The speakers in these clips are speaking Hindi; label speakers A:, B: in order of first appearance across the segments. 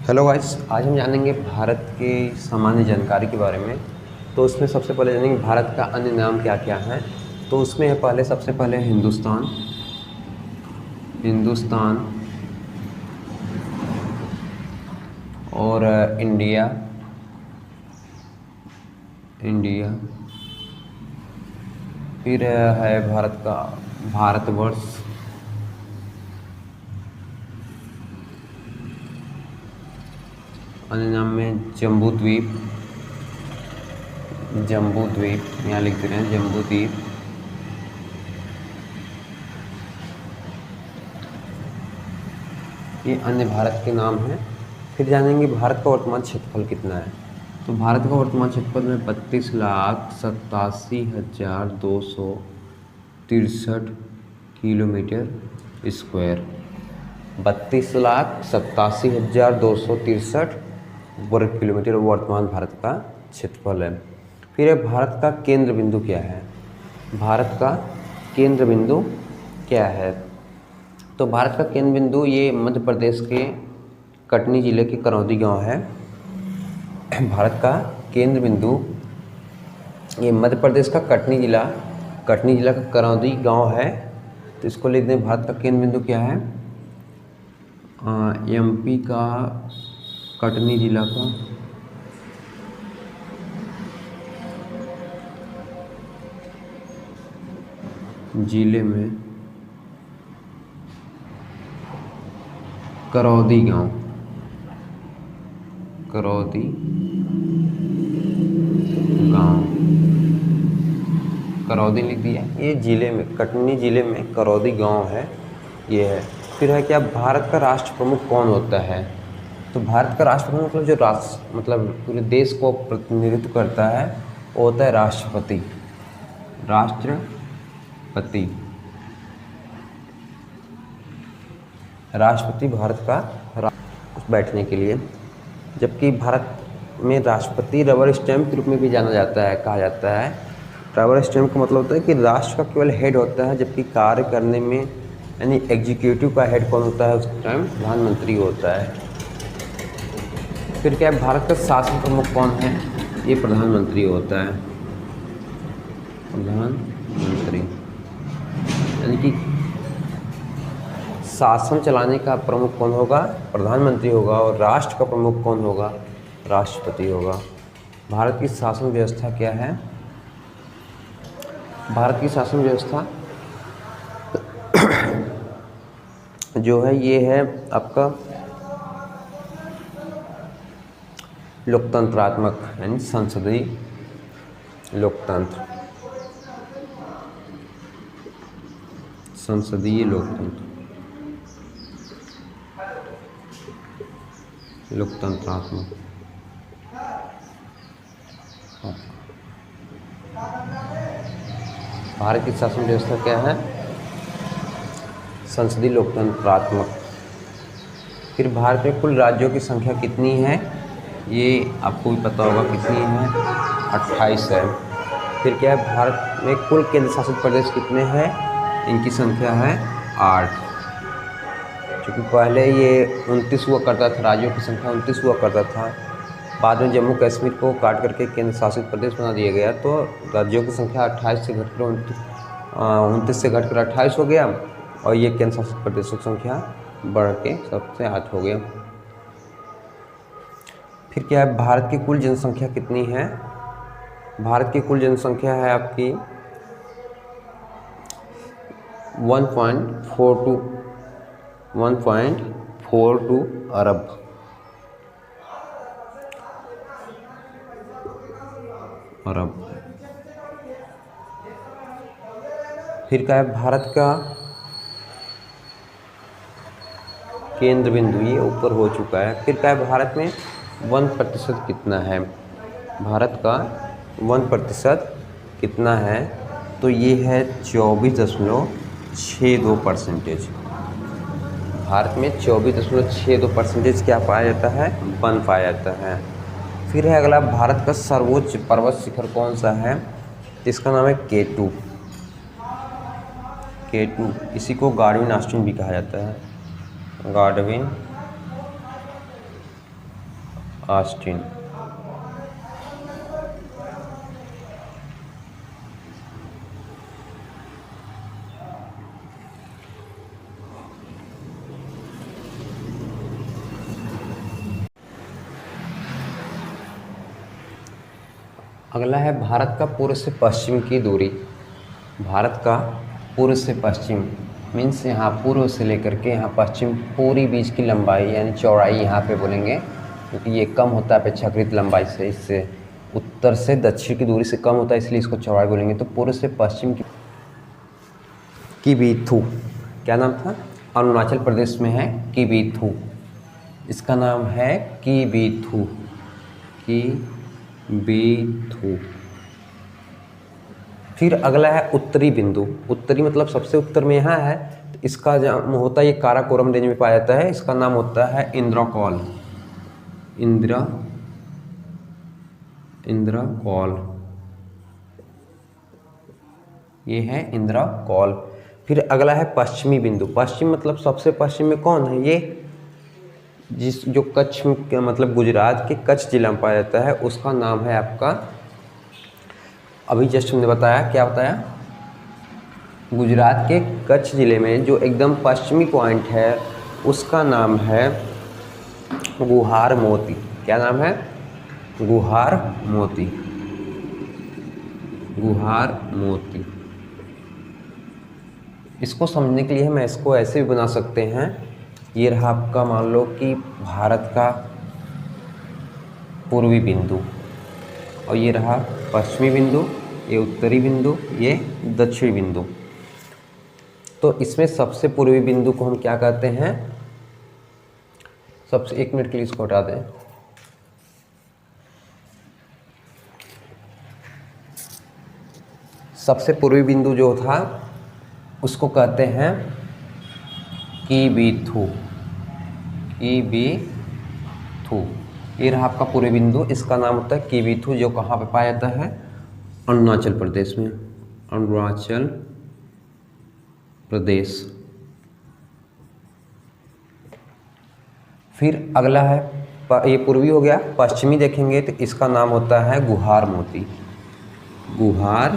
A: हेलो गाइस, आज हम जानेंगे भारत के सामान्य जानकारी के बारे में। तो उसमें सबसे पहले जानेंगे भारत का अन्य नाम क्या क्या है। तो उसमें है सबसे पहले हिंदुस्तान। और इंडिया। फिर है भारत का भारतवर्ष। अन्य नाम में जम्बू द्वीप। यहाँ लिख दे रहे हैं जम्बू द्वीप। ये अन्य भारत के नाम हैं। फिर जानेंगे भारत का वर्तमान क्षेत्रफल कितना है। तो भारत का वर्तमान क्षेत्रफल में 32,87,263 किलोमीटर स्क्वायर। 32,87,263 वर्ग किलोमीटर वर्तमान भारत का क्षेत्रफल है। फिर भारत का केंद्र बिंदु क्या है। भारत का केंद्र बिंदु क्या है। तो भारत का केंद्र बिंदु ये मध्य प्रदेश के कटनी जिले के करौदी गांव है। भारत का केंद्र बिंदु ये मध्य प्रदेश का कटनी जिला का करौदी गांव है। तो इसको लिख दें, भारत का केंद्र बिंदु क्या है। एमपी का कटनी जिला का जिले में करौदी गांव, करौदी लिख दिया। ये जिले में कटनी जिले में करौदी गांव है, ये है। फिर है क्या, भारत का राष्ट्र प्रमुख कौन होता है। तो भारत का राष्ट्र प्रमुख मतलब जो राष्ट्र मतलब पूरे देश को प्रतिनिधित्व करता है वो होता है राष्ट्रपति। राष्ट्रपति भारत का बैठने के लिए। जबकि भारत में राष्ट्रपति रबर स्टैंप के रूप में भी जाना जाता है, कहा जाता है। रबर स्टैंप का मतलब होता है कि राष्ट्र का केवल हेड होता है, जबकि कार्य करने में यानी एग्जीक्यूटिव का हेड कौन होता है, उस टाइम प्रधानमंत्री होता है। फिर क्या है, भारत का शासन प्रमुख कौन है। ये प्रधानमंत्री होता है। प्रधानमंत्री यानी कि शासन चलाने का प्रमुख कौन होगा, प्रधानमंत्री होगा। और राष्ट्र का प्रमुख कौन होगा, राष्ट्रपति होगा। भारत की शासन व्यवस्था क्या है। भारत की शासन व्यवस्था जो है ये है आपका लोकतंत्रात्मक यानी संसदीय लोकतंत्र। लोकतंत्रात्मक। भारत की शासन व्यवस्था क्या है, संसदीय लोकतंत्रात्मक। फिर भारत में कुल राज्यों की संख्या कितनी है, ये आपको भी पता होगा कितनी है, 28 है। फिर क्या है, भारत में कुल केंद्र शासित प्रदेश कितने हैं, इनकी संख्या है 8। क्योंकि पहले ये 29 हुआ करता था, राज्यों की संख्या 29 हुआ करता था। बाद में जम्मू कश्मीर को काट करके केंद्र शासित प्रदेश बना दिया गया, तो राज्यों की संख्या 28 से घटकर 29 से घटकर 28 हो गया। और ये केंद्र शासित प्रदेशों की संख्या बढ़ के सबसे 8 हो गया। फिर क्या है, भारत की कुल जनसंख्या कितनी है। भारत की कुल जनसंख्या है आपकी 1.42 अरब। फिर क्या है, भारत का केंद्र बिंदु ये ऊपर हो चुका है। फिर क्या है, भारत में 1% कितना है। भारत का 1% कितना है, तो ये है 24.62%। भारत में 24.62% क्या पाया जाता है, वन पाया जाता है। फिर है अगला, भारत का सर्वोच्च पर्वत शिखर कौन सा है, जिसका नाम है K2। इसी को गार्डविन ऑस्टिन भी कहा जाता है, गार्डविन ऑस्टिन। अगला है भारत का पूर्व से पश्चिम की दूरी। भारत का पूर्व से पश्चिम मीन्स यहाँ पूर्व से लेकर के यहाँ पश्चिम पूरी बीच की लंबाई यानी चौड़ाई यहाँ पे बोलेंगे, क्योंकि ये कम होता है अपेक्षाकृत लंबाई से, इससे उत्तर से दक्षिण की दूरी से कम होता है, इसलिए इसको चौड़ाई बोलेंगे। तो पूर्व से पश्चिम की किबीथु, क्या नाम था? अरुणाचल प्रदेश में है किबीथु, इसका नाम है किबीथु, किबीथु। फिर अगला है उत्तरी बिंदु। उत्तरी मतलब सबसे उत्तर में यहाँ है, तो इसका जहाँ होता है ये काराकोरम रेंज में पाया जाता है, इसका नाम होता है इंद्रकौल। इंद्रकौल, ये है इंद्रकौल। फिर अगला है पश्चिमी बिंदु। पश्चिम मतलब सबसे पश्चिम में कौन है? ये जो कच्छ मतलब गुजरात के कच्छ जिला में पाया जाता है, उसका नाम है आपका, अभी जस्ट हमने बताया, क्या बताया? गुजरात के कच्छ ज़िले में जो एकदम पश्चिमी पॉइंट है उसका नाम है गुहार मोती। क्या नाम है? गुहार मोती, गुहार मोती। इसको समझने के लिए मैं इसको ऐसे भी बना सकते हैं, ये रहा आपका, मान लो कि भारत का पूर्वी बिंदु, और ये रहा पश्चिमी बिंदु, ये उत्तरी बिंदु, ये दक्षिणी बिंदु। तो इसमें सबसे पूर्वी बिंदु को हम क्या कहते हैं? सबसे, एक मिनट के लिए इसको हटा दें। सबसे पूर्वी बिंदु जो था उसको कहते हैं किबीथु, किबीथु। ये रहा आपका पूर्वी बिंदु, इसका नाम होता है किबीथु, जो कहाँ पे पाया जाता है? अरुणाचल प्रदेश में, अरुणाचल प्रदेश। फिर अगला है, ये पूर्वी हो गया। पश्चिमी देखेंगे तो इसका नाम होता है गुहार मोती, गुहार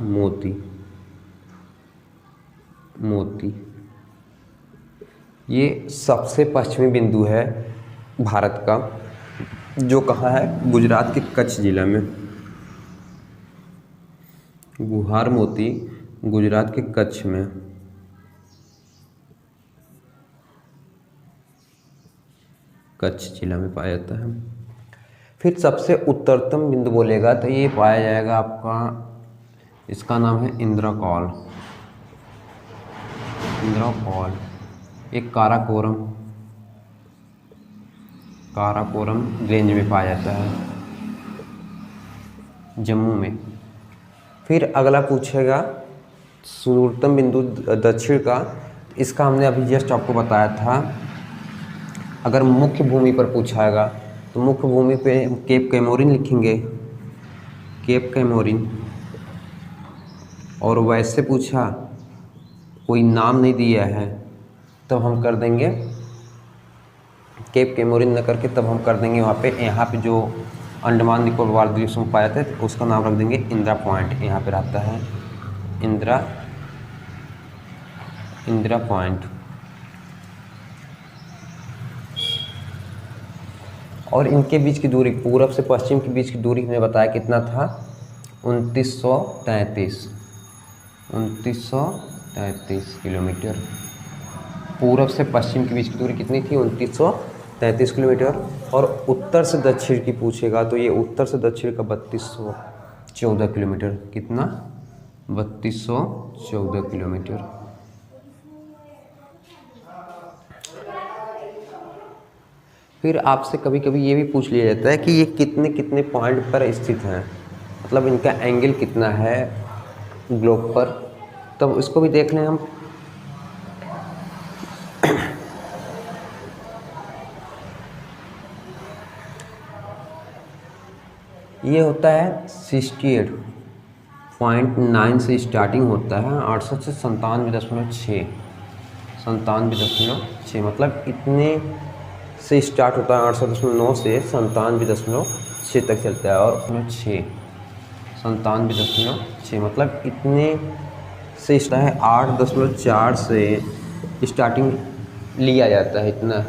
A: मोती, मोती। ये सबसे पश्चिमी बिंदु है भारत का, जो कहाँ है? गुजरात के कच्छ जिला में। गुहार मोती गुजरात के कच्छ में, कच्छ जिला में पाया जाता है। फिर सबसे उत्तरतम बिंदु बोलेगा तो ये पाया जाएगा आपका, इसका नाम है इंद्रकौल, इंद्रकौल। एक काराकोरम, काराकोरम रेंज में पाया जाता है, जम्मू में। फिर अगला पूछेगा सुदूरतम बिंदु दक्षिण का, इसका हमने अभी जस्ट आपको बताया था। अगर मुख्य भूमि पर पूछाएगा तो मुख्य भूमि पे केप कैमोरिन लिखेंगे, केप कैमोरिन। और वैसे पूछा, कोई नाम नहीं दिया है, तब हम कर देंगे केप कैमोरिन न करके, तब हम कर देंगे वहाँ पे, यहाँ पे जो अंडमान निकोबार द्वीप समूह पाया जाता है तो उसका नाम रख देंगे इंदिरा पॉइंट। यहाँ पे रहता है इंदिरा पॉइंट। और इनके बीच की दूरी, पूरब से पश्चिम के बीच की दूरी हमने बताया कितना था? 2933 किलोमीटर। पूरब से पश्चिम के बीच की दूरी कितनी थी? 2933 किलोमीटर। और उत्तर से दक्षिण की पूछेगा तो ये उत्तर से दक्षिण का 3214 किलोमीटर। कितना? 3214 किलोमीटर। फिर आपसे कभी कभी ये भी पूछ लिया जाता है कि ये कितने कितने पॉइंट पर स्थित हैं, मतलब इनका एंगल कितना है ग्लोब पर, तब इसको भी देख लें हम। ये होता है 68.9 से स्टार्टिंग होता है, 68 से 97.6, 97.6, मतलब इतने से स्टार्ट होता है, 68.9 से 97.6 तक चलता है, और 6 97.6 मतलब इतने से स्टार्ट है, 8.4 से स्टार्टिंग लिया जाता है इतना,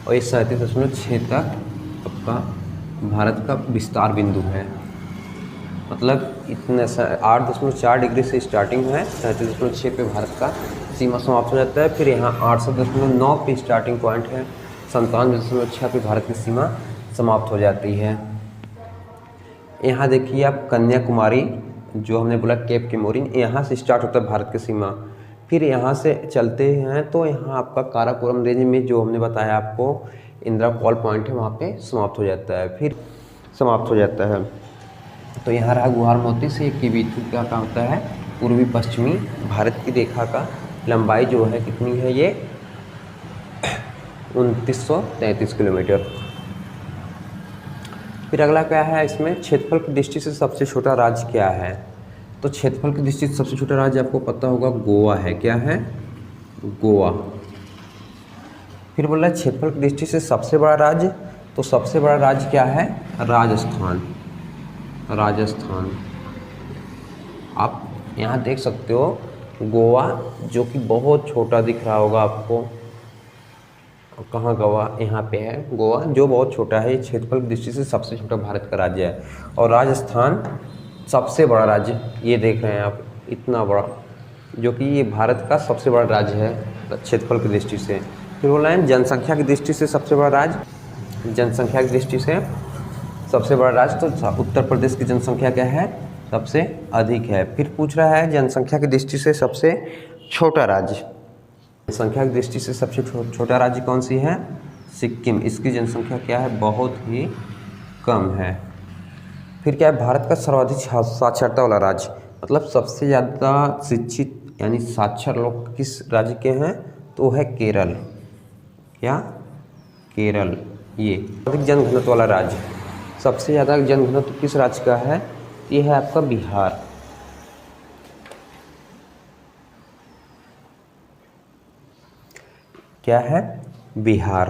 A: और ये 37.6 तक आपका भारत का विस्तार बिंदु है। मतलब इतने 8.4 डिग्री से स्टार्टिंग है, 37.6 पे भारत का सीमा समाप्त हो जाता है। फिर यहाँ 68.9 पे स्टार्टिंग पॉइंट है, 97.6 पे भारत की सीमा समाप्त हो जाती है। यहाँ देखिए आप कन्याकुमारी, जो हमने बोला केप केमोरिन, यहाँ से स्टार्ट होता है भारत की सीमा। फिर यहाँ से चलते हैं तो यहाँ आपका काराकोरम रेंज में, जो हमने बताया आपको इंदिरा कॉल पॉइंट है, वहाँ पे समाप्त हो जाता है, फिर समाप्त हो जाता है। तो यहाँ रहा गुहार मोती से किबीथू का होता है पूर्वी पश्चिमी भारत की रेखा का लंबाई जो है कितनी है, ये 2933 किलोमीटर। फिर अगला क्या है, इसमें क्षेत्रफल की दृष्टि से सबसे छोटा राज्य क्या है। तो क्षेत्रफल की दृष्टि से सबसे छोटा राज्य आपको पता होगा गोवा है। क्या है? गोवा। फिर बोल रहा है क्षेत्रफल की दृष्टि से सबसे बड़ा राज्य, तो सबसे बड़ा राज्य क्या है? राजस्थान। राजस्थान। आप यहाँ देख सकते हो गोवा, जो कि बहुत छोटा दिख रहा होगा आपको। कहाँ गोवा? यहाँ पे है गोवा, जो बहुत छोटा है। ये क्षेत्रफल की दृष्टि से सबसे छोटा भारत का राज्य है। और राजस्थान सबसे बड़ा राज्य, ये देख रहे हैं आप, इतना बड़ा, जो कि ये भारत का सबसे बड़ा राज्य है क्षेत्रफल की दृष्टि से। फिर बोल रहे हैं जनसंख्या की दृष्टि से सबसे बड़ा राज्य। जनसंख्या की दृष्टि से सबसे बड़ा राज्य, तो उत्तर प्रदेश की जनसंख्या क्या है? सबसे अधिक है। फिर पूछ रहा है जनसंख्या की दृष्टि से सबसे छोटा राज्य। जनसंख्या की दृष्टि से सबसे छोटा राज्य कौन सी है? सिक्किम। इसकी जनसंख्या क्या है? बहुत ही कम है। फिर क्या है? भारत का सर्वाधिक साक्षरता वाला राज्य, मतलब सबसे ज़्यादा शिक्षित यानी साक्षर लोग किस राज्य के हैं? तो है केरल। क्या? केरल। ये अधिक जनघनत्व वाला राज्य, सबसे ज़्यादा जनघनत्व किस राज्य का है? ये है आपका बिहार। क्या है? बिहार।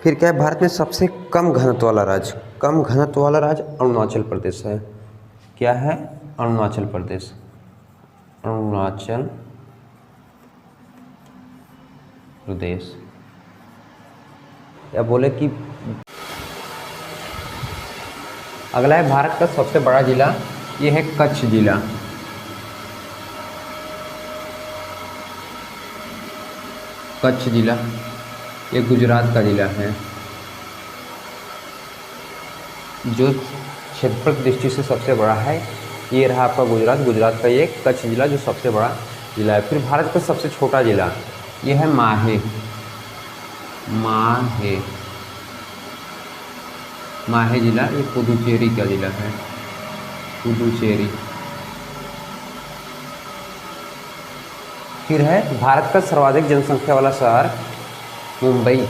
A: फिर क्या है? भारत में सबसे कम घनत्व वाला राज्य, कम घनत्व वाला राज्य अरुणाचल प्रदेश है। क्या है? अरुणाचल प्रदेश। अरुणाचल प्रदेश। या बोले कि अगला है भारत का सबसे बड़ा जिला, ये है कच्छ जिला। कच्छ जिला ये गुजरात का जिला है। जो क्षेत्रफल की दृष्टि से सबसे बड़ा है, ये रहा आपका गुजरात। गुजरात का ये कच्छ जिला जो सबसे बड़ा जिला है। फिर भारत का सबसे छोटा जिला, ये है माहे। माहे। माहे जिला ये पुदुचेरी का जिला है। पुदुचेरी। फिर है भारत का सर्वाधिक जनसंख्या वाला शहर मुंबई।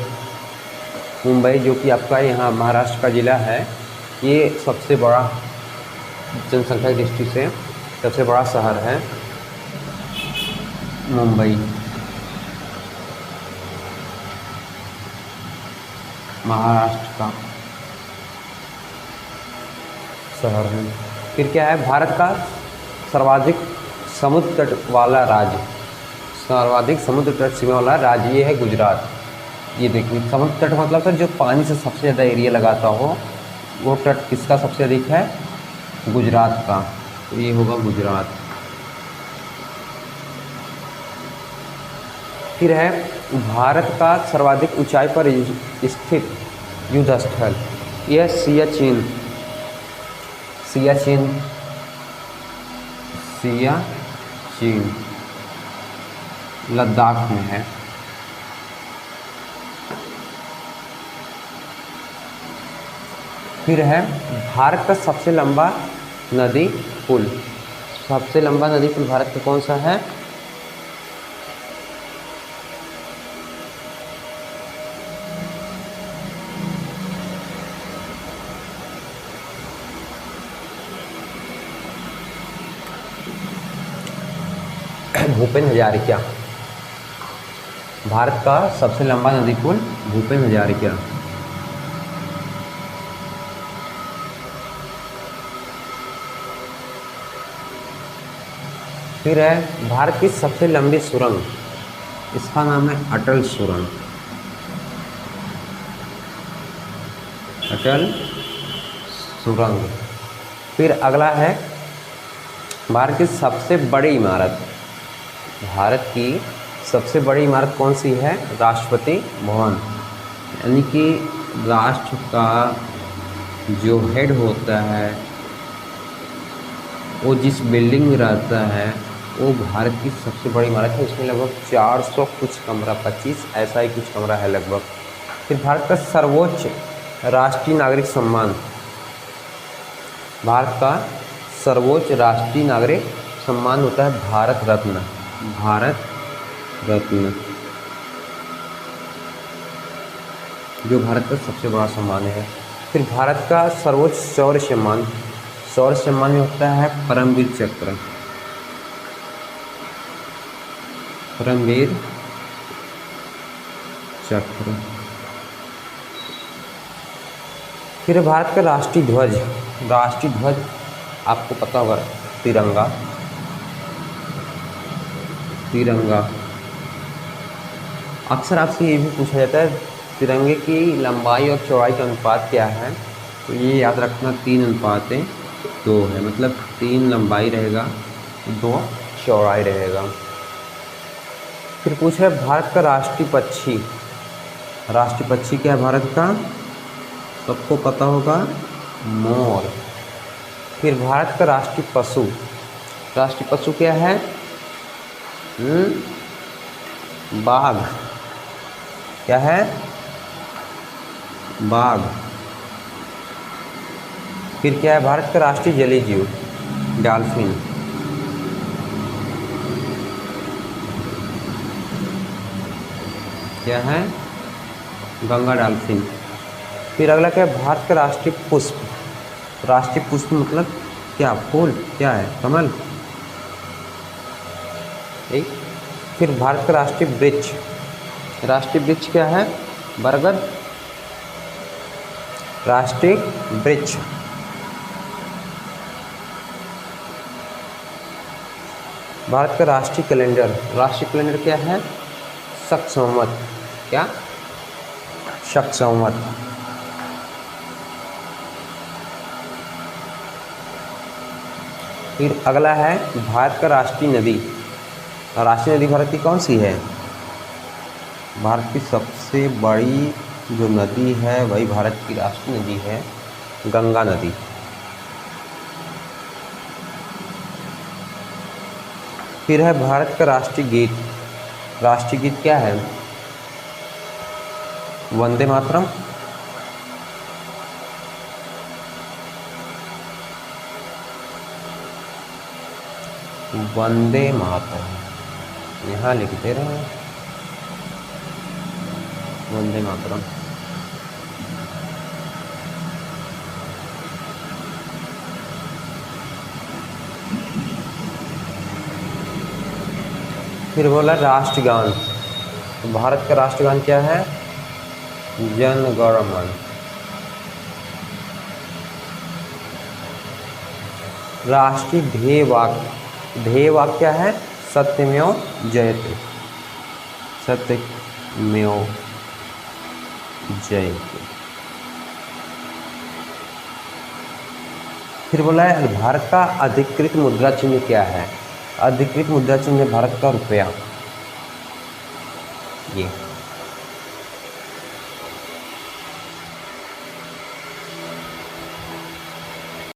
A: मुंबई जो कि आपका यहाँ महाराष्ट्र का जिला है, ये सबसे बड़ा जनसंख्या की दृष्टि से सबसे बड़ा शहर है मुंबई। महाराष्ट्र का शहर है। फिर क्या है? भारत का सर्वाधिक समुद्र तट वाला राज्य, सर्वाधिक समुद्र तट सीमा वाला राज्य ये है गुजरात। ये देखिए समुद्र तट मतलब सर जो पानी से सबसे ज़्यादा एरिया लगाता हो, वो तट किसका सबसे अधिक है? गुजरात का। तो ये होगा गुजरात। फिर है भारत का सर्वाधिक ऊंचाई पर स्थित युद्ध स्थल, यह सियाचिन। सियाचिन। सियाचिन लद्दाख में है। फिर है भारत का सबसे लंबा नदी पुल। सबसे लंबा नदी पुल भारत का कौन सा है? है भूपेन हजारिका। भारत का सबसे लंबा नदी पुल भूपेन हजारिका। फिर है भारत की सबसे लंबी सुरंग, इसका नाम है अटल सुरंग। अटल सुरंग। फिर अगला है भारत की सबसे बड़ी इमारत। भारत की सबसे बड़ी इमारत कौन सी है? राष्ट्रपति भवन। यानी कि राष्ट्र का जो हेड होता है वो जिस बिल्डिंग में रहता है वो भारत की सबसे बड़ी इमारत है। इसमें लगभग 400 कुछ कमरा, 25 ऐसा ही कुछ कमरा है लगभग। फिर भारत का सर्वोच्च राष्ट्रीय नागरिक सम्मान। भारत का सर्वोच्च राष्ट्रीय नागरिक सम्मान होता है भारत रत्न। भारत रत्न जो भारत का सबसे बड़ा सम्मान है। फिर भारत का सर्वोच्च शौर्य सम्मान, शौर्य सम्मान में होता है परमवीर चक्र। परमवीर चक्र। फिर भारत का राष्ट्रीय ध्वज, राष्ट्रीय ध्वज आपको पता होगा तिरंगा। तिरंगा अक्सर आपसे ये भी पूछा जाता है तिरंगे की लंबाई और चौड़ाई का अनुपात क्या है, तो ये याद रखना 3:2 है। मतलब 3 लंबाई रहेगा, 2 चौड़ाई रहेगा। फिर पूछ रहे भारत का राष्ट्रीय पक्षी, राष्ट्रीय पक्षी क्या है भारत का? सबको पता होगा मोर। फिर भारत का राष्ट्रीय पशु, राष्ट्रीय पशु क्या है? बाघ। क्या है? बाघ। फिर क्या है भारत का राष्ट्रीय जलीय जीव? डॉल्फिन। क्या है? गंगा डॉल्फिन। फिर अगला क्या है भारत का राष्ट्रीय पुष्प? राष्ट्रीय पुष्प मतलब क्या? फूल। क्या है? कमल। ठीक। फिर भारत का राष्ट्रीय वृक्ष, राष्ट्रीय वृक्ष क्या है? बरगद। राष्ट्रीय वृक्ष। भारत का राष्ट्रीय कैलेंडर, राष्ट्रीय कैलेंडर क्या है? शक संवत। क्या? शक संवत। फिर अगला है भारत का राष्ट्रीय नदी, राष्ट्रीय नदी भारत की कौन सी है? भारत की सबसे बड़ी जो नदी है वही भारत की राष्ट्रीय नदी है, गंगा नदी। फिर है भारत का राष्ट्रीय गीत, राष्ट्रीय गीत क्या है? वंदे मातरम। वंदे मातरम यहाँ लिख दे रहे हैं, वंदे मातरम। फिर बोला राष्ट्रगान, तो भारत का राष्ट्रगान क्या है? जन गण मन। राष्ट्रीय ध्येय वाक्य, ध्येय वाक्य क्या है? सत्यमेव जयते। सत्यमेव जयते। फिर बोला है भारत का अधिकृत मुद्रा चिन्ह क्या है? अधिकृत मुद्रा चिन्ह भारत का रुपया। ये